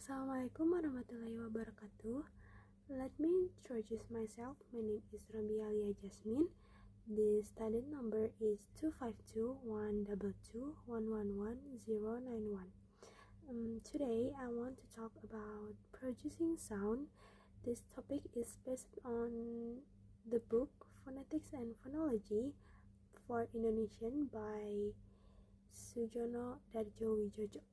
Assalamualaikum warahmatullahi wabarakatuh. Let me introduce myself. My name is Rabialia Jasmine. The student number is 252-122-111-091. Today I want to talk about producing sound. This topic is based on the book Phonetics and Phonology for Indonesian by Sujono Darjowijojo.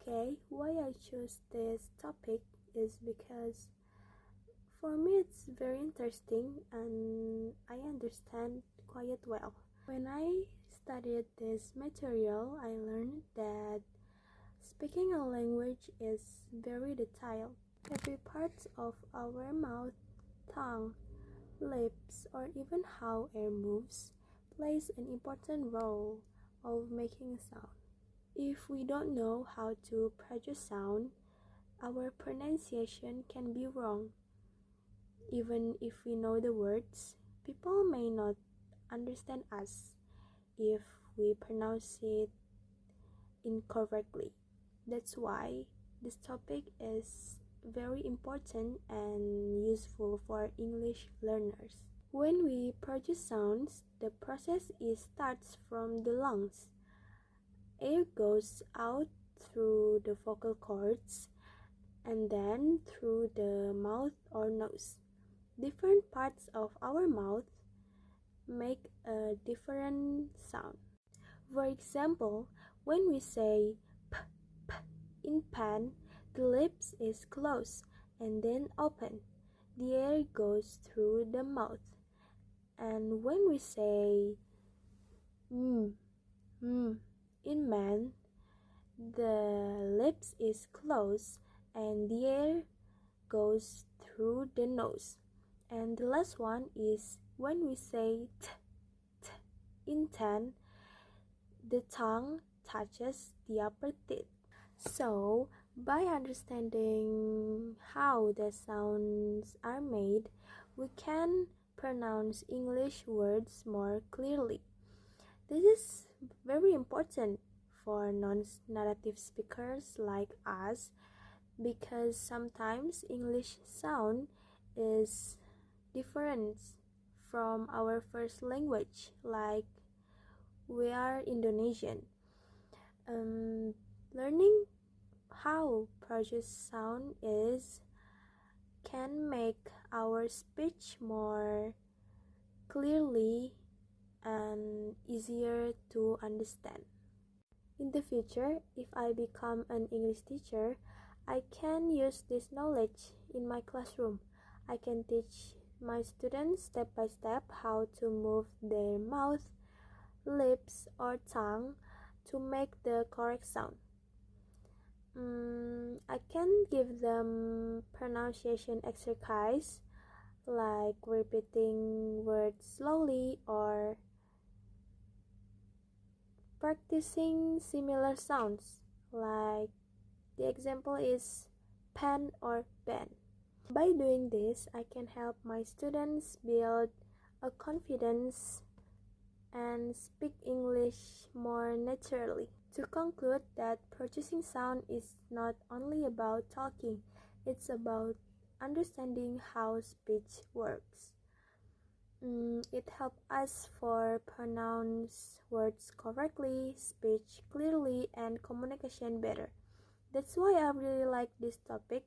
Okay, why I chose this topic is because for me it's very interesting and I understand quite well. When I studied this material, I learned that speaking a language is very detailed. Every part of our mouth, tongue, lips, or even how air moves plays an important role of making sound. If we don't know how to produce sound, our pronunciation can be wrong. Even if we know the words, people may not understand us if we pronounce it incorrectly. That's why this topic is very important and useful for English learners. When we produce sounds, the process starts from the lungs. Air goes out through the vocal cords and then through the mouth or nose. Different parts of our mouth make a different sound. For example, when we say p, p in pen, the lips is closed and then open. The air goes through the mouth. And when we say in man, the lips is closed and the air goes through the nose. And the last one is when we say t in tan, the tongue touches the upper teeth. So, by understanding how the sounds are made, we can pronounce English words more clearly. This is very important for non-native speakers like us because sometimes English sound is different from our first language, like we are Indonesian. Learning how produce sound can make our speech more clearly and easier to understand. In the future, if I become an English teacher, I can use this knowledge in my classroom. I can teach my students step by step how to move their mouth, lips, or tongue to make the correct sound. I can give them pronunciation exercise like repeating words slowly or practicing similar sounds, like the example is pen or pen. By doing this, I can help my students build a confidence and speak English more naturally. To conclude that producing sound is not only about talking, it's about understanding how speech works. It helps us for pronounce words correctly, speech clearly, and communication better. That's why I really like this topic,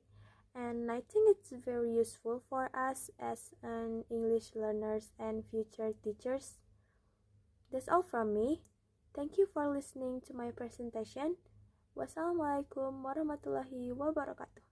and I think it's very useful for us as an English learners and future teachers. That's all from me. Thank you for listening to my presentation. Wassalamualaikum warahmatullahi wabarakatuh.